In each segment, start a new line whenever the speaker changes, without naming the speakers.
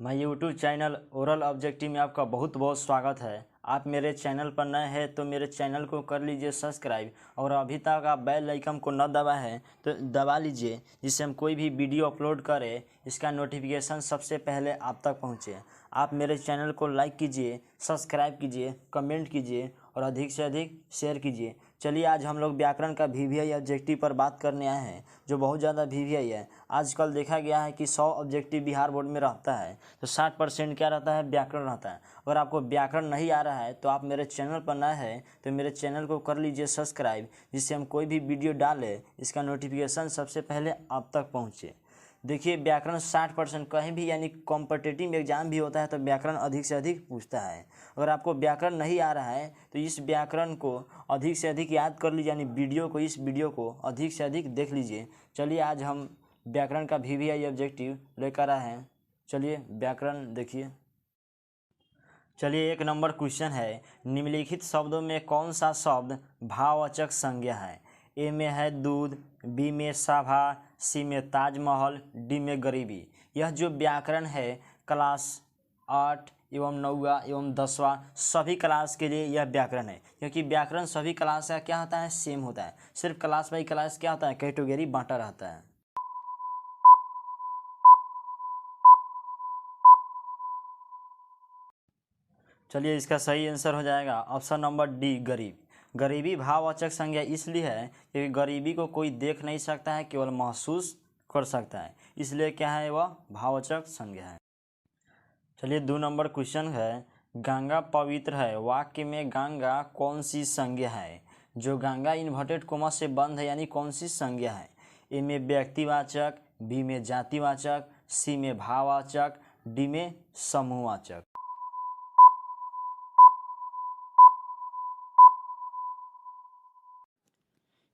My YouTube channel oral objective में आपका बहुत बहुत स्वागत है। आप मेरे चैनल पर नए हैं तो मेरे चैनल को कर लीजिए सब्सक्राइब और अभी तक आप बेल आइकन को न दबाए हैं तो दबा लीजिए, जिससे हम कोई भी वीडियो अपलोड करें इसका नोटिफिकेशन सबसे पहले आप तक पहुंचे। आप मेरे चैनल को लाइक कीजिए, सब्सक्राइब कीजिए, कमेंट कीजिए और अधिक से अधिक शेयर कीजिए। चलिए आज हम लोग व्याकरण का वीवीआई ऑब्जेक्टिव पर बात करने आए हैं, जो बहुत ज़्यादा वीवीआई है। आजकल देखा गया है कि 100 ऑब्जेक्टिव बिहार बोर्ड में रहता है तो 60% क्या रहता है, व्याकरण रहता है। अगर आपको व्याकरण नहीं आ रहा है तो आप मेरे चैनल पर नए हैं तो मेरे चैनल को कर लीजिए सब्सक्राइब, जिससे हम कोई भी वीडियो डालें इसका नोटिफिकेशन सबसे पहले आप तक पहुँचे। देखिए व्याकरण 60% कहीं भी यानी कॉम्पिटिटिव एग्जाम भी होता है तो व्याकरण अधिक से अधिक पूछता है। अगर आपको व्याकरण नहीं आ रहा है तो इस व्याकरण को अधिक से अधिक याद कर लीजिए, यानी इस वीडियो को अधिक से अधिक देख लीजिए। चलिए आज हम व्याकरण का वीवीआई ऑब्जेक्टिव लेकर आए हैं। चलिए व्याकरण देखिए। चलिए 1 नंबर क्वेश्चन है, निम्नलिखित शब्दों में कौन सा शब्द भाववाचक संज्ञा है। ए में है दूध, बी में सभा, सी में ताजमहल, डी में गरीबी। यह जो व्याकरण है क्लास 8 एवं 9वां एवं 10वां सभी क्लास के लिए यह व्याकरण है, क्योंकि व्याकरण सभी क्लास का क्या होता है, सेम होता है। सिर्फ क्लास बाई क्लास क्या होता है, कैटेगरी बांटा रहता है। चलिए इसका सही आंसर हो जाएगा ऑप्शन नंबर डी, गरीब। गरीबी भाववाचक संज्ञा इसलिए है क्योंकि गरीबी को कोई देख नहीं सकता है, केवल महसूस कर सकता है, इसलिए क्या है, वह भाववाचक संज्ञा है। चलिए 2 नंबर क्वेश्चन है, गंगा पवित्र है, वाक्य में गंगा कौन सी संज्ञा है। जो गंगा इन्वर्टेड कोमा से बंद है यानी कौन सी संज्ञा है। ए में व्यक्तिवाचक, बी में जातिवाचक, सी में भाववाचक, डी में समूहवाचक।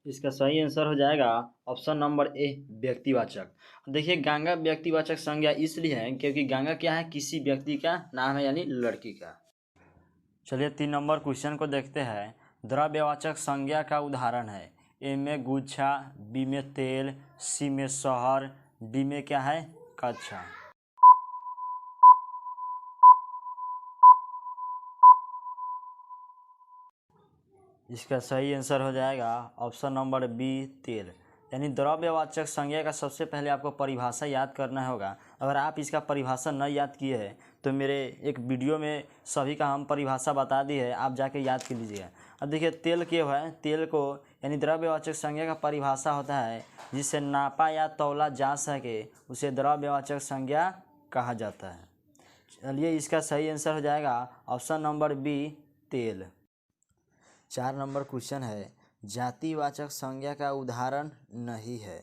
इसका सही आंसर हो जाएगा ऑप्शन नंबर ए, व्यक्तिवाचक। देखिए गंगा व्यक्तिवाचक संज्ञा इसलिए है क्योंकि गंगा क्या है, किसी व्यक्ति का नाम है यानी लड़की का। चलिए 3 नंबर क्वेश्चन को देखते हैं, द्रव्यवाचक संज्ञा का उदाहरण है। ए में गुच्छा, बी में तेल, सी में शहर, डी में क्या है, कक्षा। इसका सही आंसर हो जाएगा ऑप्शन नंबर बी, तेल। यानी द्रव्यवाचक संज्ञा का सबसे पहले आपको परिभाषा याद करना होगा। अगर आप इसका परिभाषा न याद किए हैं तो मेरे एक वीडियो में सभी का हम परिभाषा बता दिए है, आप जाके याद कर लीजिएगा। अब देखिए तेल क्या है, तेल को यानी द्रव्यवाचक संज्ञा का परिभाषा होता है जिससे नापा या तौला जा सके उसे द्रव्यवाचक संज्ञा कहा जाता है। चलिए इसका सही आंसर हो जाएगा ऑप्शन नंबर बी, तेल। 4 नंबर क्वेश्चन है, जातिवाचक संज्ञा का उदाहरण नहीं है।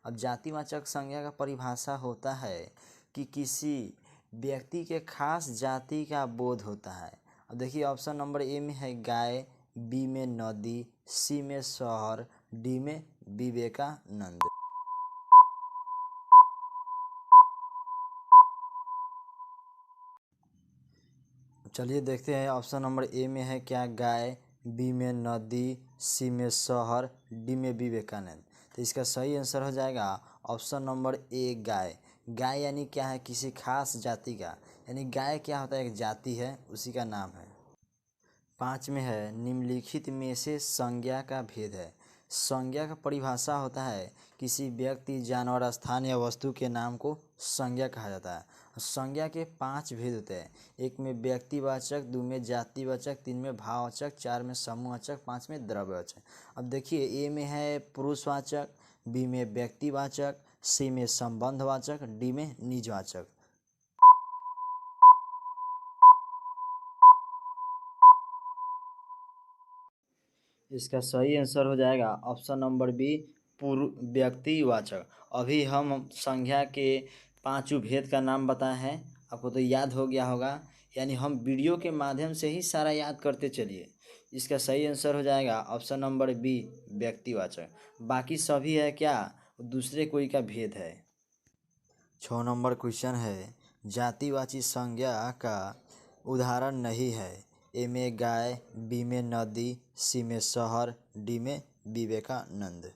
अब जातिवाचक संज्ञा का परिभाषा होता है कि किसी व्यक्ति के खास जाति का बोध होता है। अब देखिए ऑप्शन नंबर ए में है गाय, बी में नदी, सी में शहर, डी में विवेकानंद। चलिए देखते हैं ऑप्शन नंबर ए में है क्या, गाय, बी में नदी, सी में शहर, डी में विवेकानंद। तो इसका सही आंसर हो जाएगा ऑप्शन नंबर ए, गाय। गाय यानी क्या है, किसी खास जाति का, यानी गाय क्या होता है, एक जाति है, उसी का नाम है। 5 में है, निम्नलिखित में से संज्ञा का भेद है। संज्ञा का परिभाषा होता है किसी व्यक्ति, जानवर, स्थान या वस्तु के नाम को संज्ञा कहा जाता है। संज्ञा के 5 भेद होते हैं। 1 में व्यक्तिवाचक, 2 में जातिवाचक, 3 में भाववाचक, 4 में समूहवाचक, 5 में द्रव्यवाचक। अब देखिए ए में है पुरुषवाचक, बी में व्यक्तिवाचक, सी में संबंधवाचक, डी में निजवाचक। इसका सही आंसर हो जाएगा ऑप्शन नंबर बी, व्यक्तिवाचक। अभी हम संज्ञा के 5 भेद का नाम बताए हैं, आपको तो याद हो गया होगा, यानी हम वीडियो के माध्यम से ही सारा याद करते चलिए। इसका सही आंसर हो जाएगा ऑप्शन नंबर बी, व्यक्तिवाचक। बाकी सभी है क्या, दूसरे कोई का भेद है। 6 नंबर क्वेश्चन है, जातिवाची संज्ञा का उदाहरण नहीं है। ए में गाय, बी में नदी, सी में शहर, डी में विवेकानंद।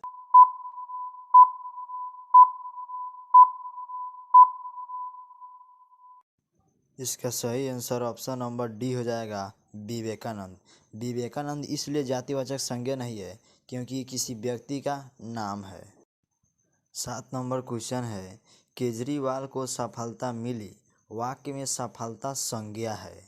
इसका सही आंसर ऑप्शन नंबर डी हो जाएगा, विवेकानंद। विवेकानंद इसलिए जातिवाचक संज्ञा नहीं है क्योंकि ये किसी व्यक्ति का नाम है। 7 नंबर क्वेश्चन है, केजरीवाल को सफलता मिली, वाक्य में सफलता संज्ञा है।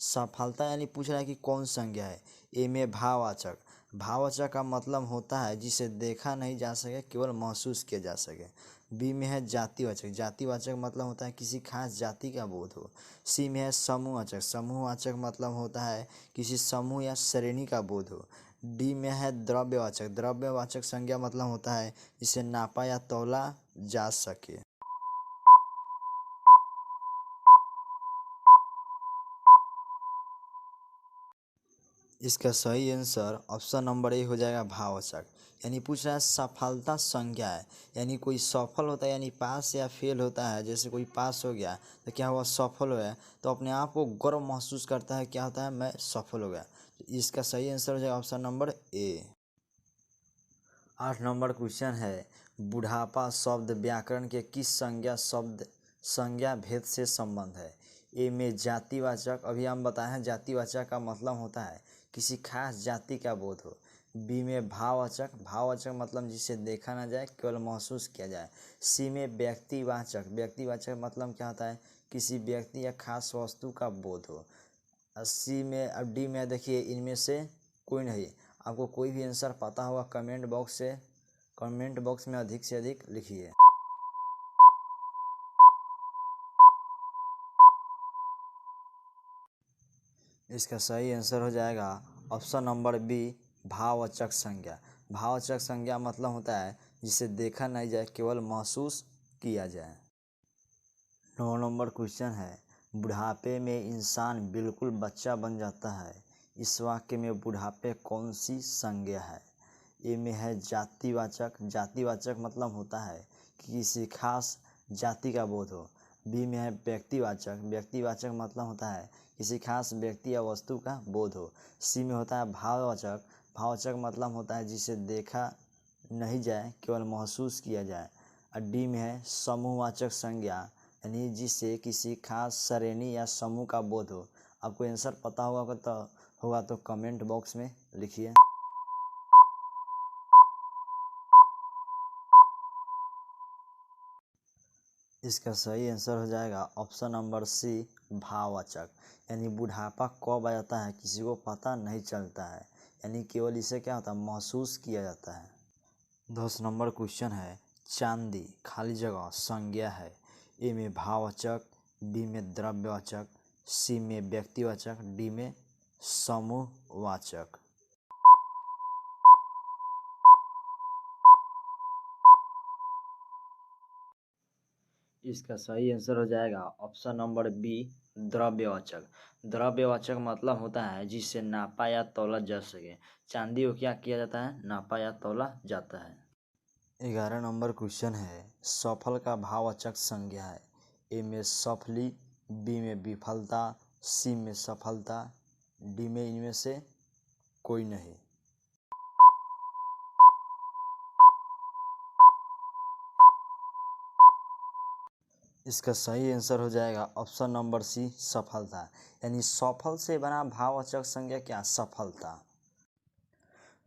सफलता यानी पूछ रहा है कि कौन संज्ञा है। ए में भाववाचक। भाववाचक का मतलब होता है जिसे देखा नहीं जा सके, केवल महसूस किया जा सके। बी में है जातिवाचक। जातिवाचक मतलब होता है किसी खास जाति का बोध हो। सी में है समूहवाचक। समूहवाचक मतलब होता है किसी समूह या श्रेणी का बोध हो। डी में है द्रव्यवाचक। द्रव्यवाचक संज्ञा मतलब होता है जिसे नापा या तौला जा सके। इसका सही आंसर ऑप्शन नंबर ए हो जाएगा, भाववाचक। यानी पूछ रहा है सफलता संज्ञा है, यानी कोई सफल होता है यानी पास या फेल होता है। जैसे कोई पास हो गया तो क्या हुआ, सफल हो गया, तो अपने आप को गर्व महसूस करता है, क्या होता है, मैं सफल हो गया। इसका सही आंसर हो जाएगा option number A. 8 number question है, बुढ़ापा शब्द व्याकरण के किस संज्ञा भेद से संबंध है। ए में जातिवाचक। अभी हम बताए हैं जातिवाचक का मतलब होता है किसी खास जाति का बोध हो। बी में भाववाचक। भाववाचक मतलब जिसे देखा ना जाए, केवल महसूस किया जाए। सी में व्यक्तिवाचक। व्यक्तिवाचक मतलब क्या होता है, किसी व्यक्ति या खास वस्तु का बोध हो। सी में, अब डी में देखिए, इनमें से कोई नहीं। आपको कोई भी आंसर पता होगा कमेंट बॉक्स में अधिक से अधिक लिखिए। इसका सही आंसर हो जाएगा ऑप्शन नंबर बी, भाववाचक संज्ञा। भाववाचक संज्ञा मतलब होता है जिसे देखा नहीं जाए, केवल महसूस किया जाए। 9 नंबर क्वेश्चन है, बुढ़ापे में इंसान बिल्कुल बच्चा बन जाता है। इस वाक्य में बुढ़ापे कौन सी संज्ञा है। ए में है जातिवाचक। जातिवाचक मतलब होता है कि किसी खास जाति का बोध हो। बी में है व्यक्तिवाचक। व्यक्तिवाचक मतलब होता है किसी खास व्यक्ति या वस्तु का बोध हो। सी में होता है भाववाचक। भाववाचक मतलब होता है जिसे देखा नहीं जाए, केवल महसूस किया जाए। और डी में है समूहवाचक संज्ञा, यानी जिसे किसी खास श्रेणी या समूह का बोध हो। आपको आंसर पता होगा तो कमेंट बॉक्स में लिखिए। इसका सही आंसर हो जाएगा ऑप्शन नंबर सी, भाववाचक। यानी बुढ़ापा कब आ जाता है किसी को पता नहीं चलता है, यानी केवल इसे क्या होता है, महसूस किया जाता है। 10 नंबर क्वेश्चन है, चांदी खाली जगह संज्ञा है। ए में भाववाचक, बी में द्रव्यवाचक, सी में व्यक्तिवाचक, डी में समूहवाचक। इसका सही आंसर हो जाएगा ऑप्शन नंबर बी, द्रव्यवाचक। द्रव्यवाचक मतलब होता है जिससे नापा या तौला जा सके। चांदी को क्या किया जाता है, नापा या तौला जाता है। 11 नंबर क्वेश्चन है, सफल का भाववाचक संज्ञा है। ए में सफली, बी में विफलता, सी में सफलता, डी में इनमें से कोई नहीं। इसका सही आंसर हो जाएगा ऑप्शन नंबर सी, सफलता। यानी सफल से बना भाववाचक संज्ञा क्या, सफलता।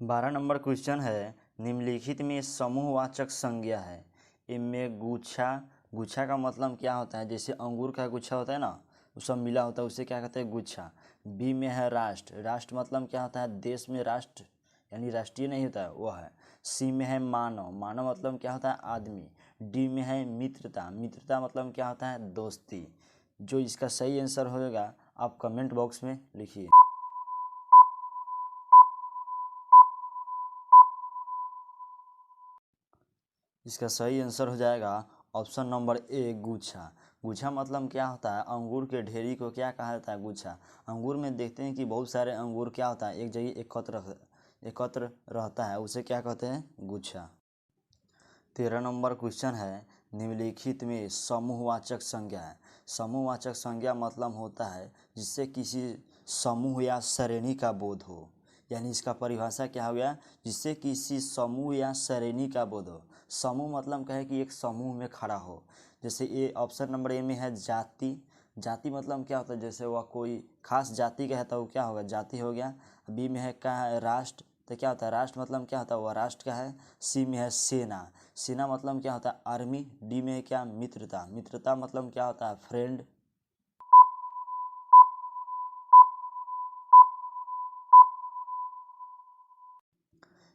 12 नंबर क्वेश्चन है, निम्नलिखित में समूहवाचक संज्ञा है। इनमें गुच्छा। गुच्छा का मतलब क्या होता है, जैसे अंगूर का गुच्छा होता है ना, वो सब मिला होता है, उसे क्या कहते हैं, गुच्छा। बी में है राष्ट्र। राष्ट्र मतलब क्या होता है, देश में राष्ट्र यानी राष्ट्रीय नहीं होता है, वो है। सी में है मानव। मानव मतलब क्या होता है, आदमी। डी में है मित्रता। मित्रता मतलब क्या होता है, दोस्ती। जो इसका सही आंसर होगा आप कमेंट बॉक्स में लिखिए। इसका सही आंसर हो जाएगा ऑप्शन नंबर ए, गुच्छा। गुच्छा मतलब क्या होता है, अंगूर के ढेरी को क्या कहा जाता है, गुच्छा। अंगूर में देखते हैं कि बहुत सारे अंगूर क्या होता है, एक जगह एकत्र रहता है, उसे क्या कहते हैं, गुच्छा। 13 नंबर क्वेश्चन है, निम्नलिखित में समूहवाचक संज्ञा है। समूहवाचक संज्ञा मतलब होता है जिससे किसी समूह या श्रेणी का बोध हो। यानी इसका परिभाषा क्या हो गया, जिससे किसी समूह या श्रेणी का बोध हो। समूह मतलब क्या है कि एक समूह में खड़ा हो। जैसे ए, ऑप्शन नंबर ए में है जाति। जाति मतलब क्या होता है, जैसे वह कोई खास जाति का है तो वो क्या होगा, जाति हो गया। बी में है क्या है, राष्ट्र, तो क्या होता है, राष्ट्र मतलब क्या होता है, वह राष्ट्र का है। सी में है सेना, सेना मतलब क्या होता है, आर्मी। डी में है क्या, मित्रता, मित्रता मतलब क्या होता है, फ्रेंड।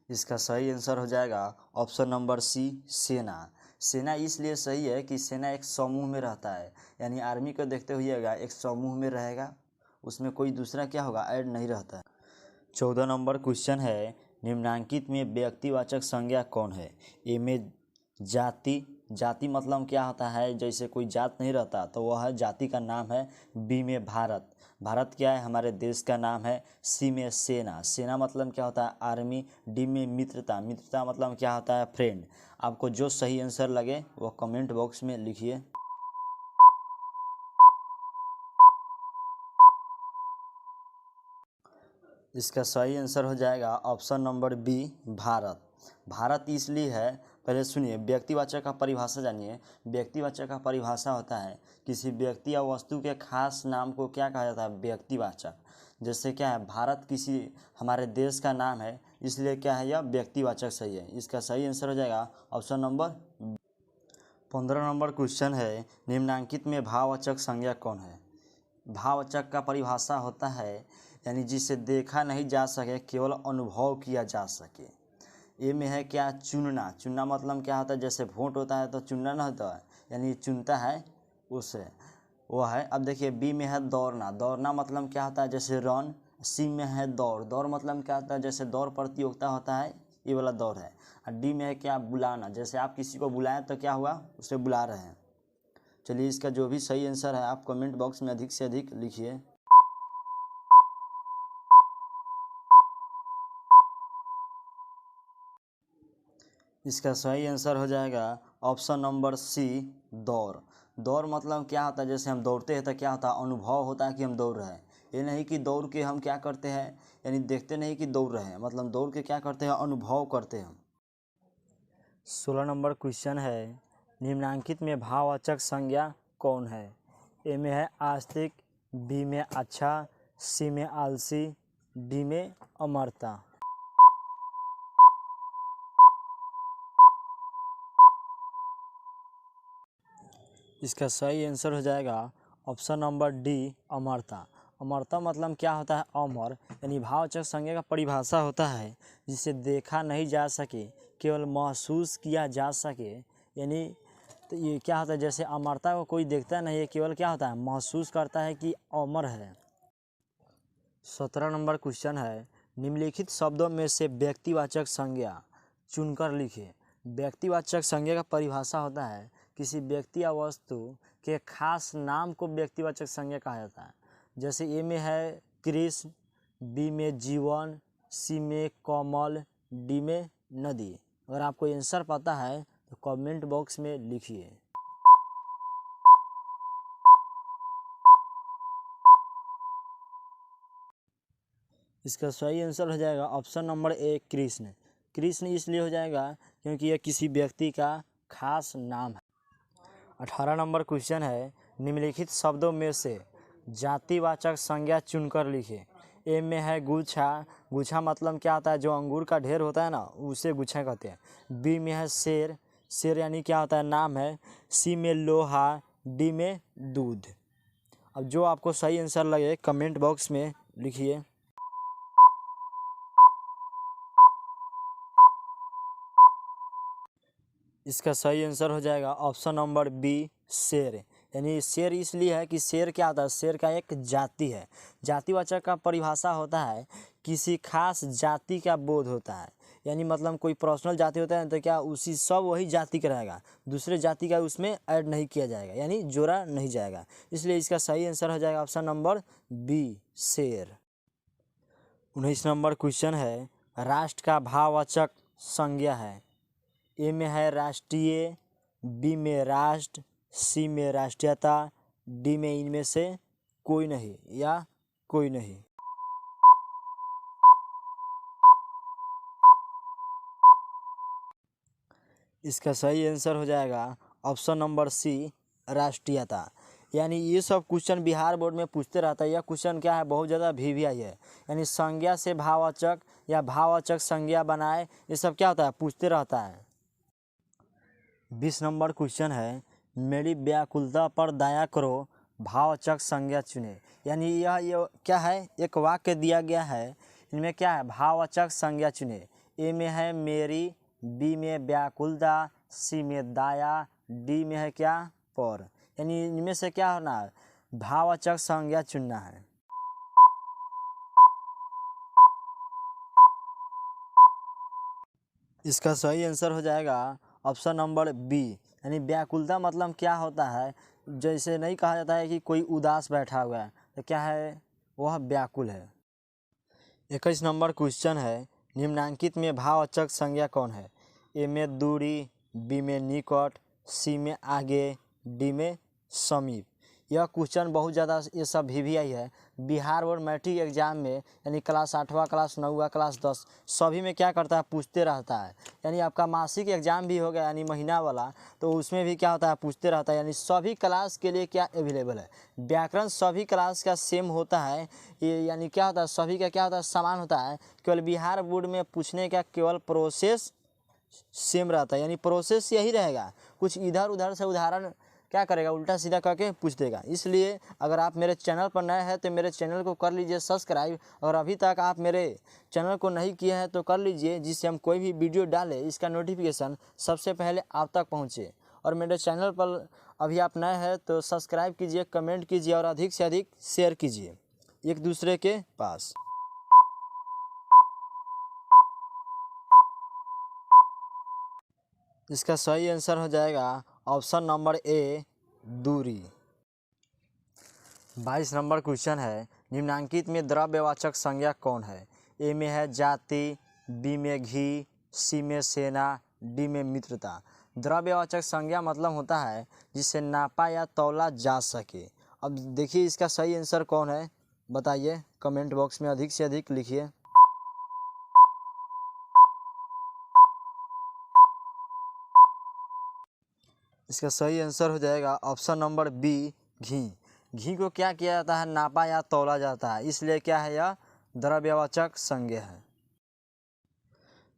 इसका सही आंसर हो जाएगा ऑप्शन नंबर सी, सेना। सेना इसलिए सही है कि सेना एक समूह में रहता है, यानी आर्मी को देखते हुएगा एक समूह में रहेगा, उसमें कोई दूसरा क्या होगा, ऐड नहीं रहता है। 14 नंबर क्वेश्चन है, निम्नांकित में व्यक्तिवाचक संज्ञा कौन है। ए में जाति, जाति मतलब क्या होता है, जैसे कोई जात नहीं रहता तो वह जाति का नाम है। बी में भारत, भारत क्या है, हमारे देश का नाम है। सी में सेना, सेना मतलब क्या होता है, आर्मी। डी में मित्रता, मित्रता मतलब क्या होता है, फ्रेंड। आपको जो सही आंसर लगे वो कमेंट बॉक्स में लिखिए। इसका सही आंसर हो जाएगा option number B, Bharat. Bharat इसलिए है, पहले सुनिए व्यक्तिवाचक का परिभाषा जानिए। व्यक्तिवाचक का परिभाषा होता है किसी व्यक्ति या वस्तु के खास नाम को क्या कहा जाता है, व्यक्तिवाचक। जैसे क्या है, भारत किसी हमारे देश का नाम है, इसलिए क्या है, यह व्यक्तिवाचक सही है। इसका सही आंसर हो जाएगा ऑप्शन नंबर। 15 नंबर क्वेश्चन है, निम्नांकित में भाववाचक संज्ञा कौन है। भाववाचक का परिभाषा होता है यानी जिसे देखा नहीं जा सके, केवल अनुभव किया जा सके। ए में है क्या, चुनना, चुनना मतलब क्या होता है, जैसे वोट होता है तो चुनना ना होता है, यानी चुनता है उसे, वो है। अब देखिए बी में है दौड़ना, दौड़ना मतलब क्या होता है, जैसे रन। सी में है दौड़, दौड़ मतलब क्या होता है, जैसे दौड़ प्रतियोगिता होता है, ये वाला दौड़ है। और डी में है क्या, बुलाना, जैसे आप किसी को बुलाएं तो क्या हुआ, उसे बुला रहे हैं। चलिए इसका जो भी सही आंसर है आप कमेंट बॉक्स में अधिक से अधिक लिखिए। इसका सही आंसर हो जाएगा ऑप्शन नंबर सी, दौड़। दौड़ मतलब क्या होता है, जैसे हम दौड़ते हैं तो क्या होता है, अनुभव होता है कि हम दौड़ रहे हैं। ये नहीं कि दौड़ के हम क्या करते हैं, यानी देखते नहीं कि दौड़ रहे हैं, मतलब दौड़ के क्या करते हैं, अनुभव करते हैं हम। 16 नंबर क्वेश्चन है, निम्नांकित में भाववाचक संज्ञा कौन है। ए में है आस्तिक, बी में अच्छा, सी में आलसी, डी में अमरता। इसका सही आंसर हो जाएगा ऑप्शन नंबर डी, अमरता। अमरता मतलब क्या होता है, अमर, यानी भाववाचक संज्ञा का परिभाषा होता है जिसे देखा नहीं जा सके, केवल महसूस किया जा सके। यानी तो ये क्या होता है, जैसे अमरता को कोई देखता नहीं है, केवल क्या होता है, महसूस करता है कि अमर है। 17 नंबर क्वेश्चन है, निम्नलिखित शब्दों में से व्यक्तिवाचक संज्ञा चुनकर लिखिए। व्यक्तिवाचक संज्ञा का परिभाषा होता है किसी व्यक्ति या वस्तु के खास नाम को व्यक्तिवाचक संज्ञा कहा जाता है। जैसे ए में है कृष्ण, बी में जीवन, सी में कमल, डी में नदी। अगर आपको आंसर पता है तो कमेंट बॉक्स में लिखिए। इसका सही आंसर हो जाएगा option number A, Krishna. Krishna इसलिए हो जाएगा क्योंकि यह किसी व्यक्ति का खास नाम है। 18 नंबर क्वेश्चन है, निम्नलिखित शब्दों में से जातिवाचक संज्ञा चुनकर लिखिए। ए में है गुच्छा, गुच्छा मतलब क्या होता है, जो अंगूर का ढेर होता है ना, उसे गुच्छा कहते हैं। बी में है शेर, शेर यानी क्या होता है, नाम है। सी में लोहा, डी में दूध। अब जो आपको सही आंसर लगे कमेंट बॉक्स में लिखिए। इसका सही आंसर हो जाएगा ऑप्शन नंबर बी, शेर। यानी शेर इसलिए है कि शेर क्या होता है, शेर का एक जाति है। जातिवाचक का परिभाषा होता है किसी खास जाति का बोध होता है, यानी मतलब कोई पर्सनल जाति होता है तो क्या उसी सब वही जाति का रहेगा, दूसरे जाति का उसमें ऐड नहीं किया जाएगा, यानी जोड़ा नहीं जाएगा। इसलिए इसका सही आंसर हो जाएगा ऑप्शन नंबर बी, शेर। 19 नंबर क्वेश्चन है, राष्ट्र का भाववाचक संज्ञा है। ए में है राष्ट्रीय, बी में राष्ट्र, सी में राष्ट्रीयता, डी में इनमें से कोई नहीं या कोई नहीं। इसका सही आंसर हो जाएगा ऑप्शन नंबर सी, राष्ट्रीयता। यानी ये सब क्वेश्चन बिहार बोर्ड में पूछते रहता है। यह क्वेश्चन क्या है, बहुत ज़्यादा VVI है। यानी संज्ञा से भाववाचक या भाववाचक संज्ञा बनाए, ये सब क्या होता है, पूछते रहता है। 20 नंबर क्वेश्चन है, मेरी व्याकुलता पर दया करो, भाववाचक संज्ञा चुने। यानी यह क्या है, एक वाक्य दिया गया है, इनमें क्या है, भाववाचक संज्ञा चुने। ए में है मेरी, बी में व्याकुलता, सी में दया, डी में है क्या, पर। यानी इनमें से क्या होना है, भाववाचक संज्ञा चुनना है। इसका सही आंसर हो जाएगा ऑप्शन नंबर बी। यानी व्याकुलता मतलब क्या होता है, जैसे नहीं कहा जाता है कि कोई उदास बैठा हुआ है, तो क्या है, वह व्याकुल है। 21 नंबर क्वेश्चन है, निम्नांकित में भाववाचक संज्ञा कौन है। ए में दूरी, बी में निकट, सी में आगे, डी में समीप। यह क्वेश्चन बहुत ज़्यादा ये सब VVI है। बिहार बोर्ड मैट्रिक एग्जाम में यानी क्लास 8वां, क्लास 9वां, क्लास 10 सभी में क्या करता है, पूछते रहता है। यानी आपका मासिक एग्जाम भी हो गया यानी महीना वाला, तो उसमें भी क्या होता है, पूछते रहता है। यानी सभी क्लास के लिए क्या अवेलेबल है, व्याकरण सभी क्लास का सेम होता है। ये यानी क्या होता है, सभी का क्या होता है, समान होता है। केवल बिहार बोर्ड में पूछने का केवल प्रोसेस सेम रहता है, यानी प्रोसेस यही रहेगा। कुछ इधर उधर से उदाहरण क्या करेगा, उल्टा सीधा करके पूछ देगा। इसलिए अगर आप मेरे चैनल पर नए हैं तो मेरे चैनल को कर लीजिए सब्सक्राइब, और अभी तक आप मेरे चैनल को नहीं किए हैं तो कर लीजिए, जिससे हम कोई भी वीडियो डालें इसका नोटिफिकेशन सबसे पहले आप तक पहुँचे। और मेरे चैनल पर अभी आप नए हैं तो सब्सक्राइब कीजिए, कमेंट कीजिए और अधिक से अधिक शेयर कीजिए एक दूसरे के पास। इसका सही आंसर हो जाएगा ऑप्शन नंबर ए, दूरी। 22 नंबर क्वेश्चन है, निम्नांकित में द्रव्यवाचक संज्ञा कौन है। ए में है जाति, बी में घी, सी में सेना, डी में मित्रता। द्रव्यवाचक संज्ञा मतलब होता है जिसे नापा या तौला जा सके। अब देखिए इसका सही आंसर कौन है, बताइए, कमेंट बॉक्स में अधिक से अधिक लिखिए। इसका सही आंसर हो जाएगा ऑप्शन नंबर बी, घी। घी को क्या किया जाता है, नापा या तौला जाता है, इसलिए क्या है, यह द्रव्यवाचक संज्ञा है।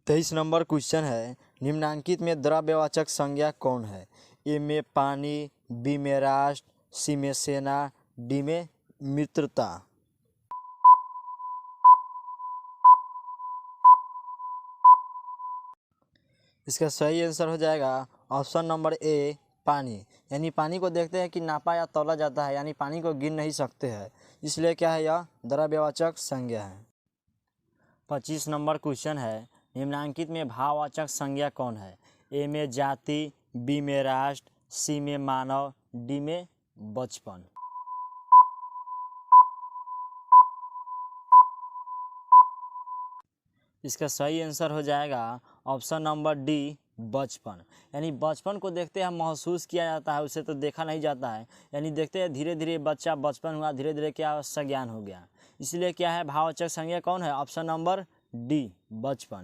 23 नंबर क्वेश्चन है, निम्नांकित में द्रव्यवाचक संज्ञा कौन है। ए में पानी, बी में राष्ट्र, सी में सेना, डी में मित्रता। इसका सही आंसर हो जाएगा ऑप्शन नंबर ए, पानी। यानी पानी को देखते हैं कि नापा या तौला जाता है, यानी पानी को गिन नहीं सकते हैं, इसलिए क्या है, यह द्रव्यवाचक संज्ञा है। 25 नंबर क्वेश्चन है, निम्नांकित में भाववाचक संज्ञा कौन है। ए में जाति, बी में राष्ट्र, सी में मानव, डी में बचपन। इसका सही आंसर हो जाएगा ऑप्शन नंबर डी, बचपन। यानी बचपन को देखते हैं महसूस किया जाता है, उसे तो देखा नहीं जाता है। यानी देखते हैं धीरे धीरे बच्चा बचपन हुआ, धीरे धीरे क्या संज्ञान हो गया, इसलिए क्या है, भाववाचक संज्ञा कौन है, ऑप्शन नंबर डी, बचपन।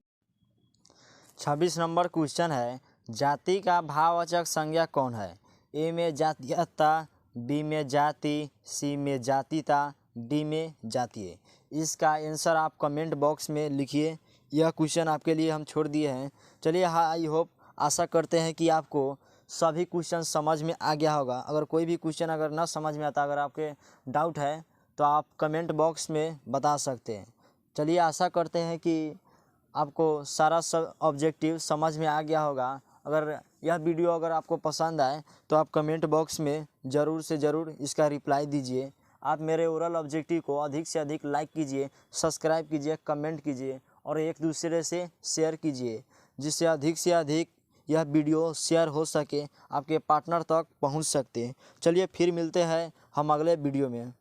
26 नंबर क्वेश्चन है, जाति का भाववाचक संज्ञा कौन है। ए में जातीयता, बी में जाति, सी में जातिता, डी में जातीय। इसका आंसर आप कमेंट बॉक्स में लिखिए। यह क्वेश्चन आपके लिए हम छोड़ दिए हैं। चलिए, हाँ, आई होप, आशा करते हैं कि आपको सभी क्वेश्चन समझ में आ गया होगा। अगर कोई भी क्वेश्चन अगर ना समझ में आता, अगर आपके डाउट है तो आप कमेंट बॉक्स में बता सकते हैं। चलिए, आशा करते हैं कि आपको सारा सब ऑब्जेक्टिव समझ में आ गया होगा। अगर यह वीडियो अगर आपको पसंद आए तो आप कमेंट बॉक्स में ज़रूर से ज़रूर इसका रिप्लाई दीजिए। आप मेरे ओरल ऑब्जेक्टिव को अधिक से अधिक लाइक कीजिए, सब्सक्राइब कीजिए, कमेंट कीजिए और एक दूसरे से शेयर कीजिए, जिससे अधिक से अधिक यह वीडियो शेयर हो सके, आपके पार्टनर तक पहुंच सकते। चलिए, फिर मिलते हैं हम अगले वीडियो में।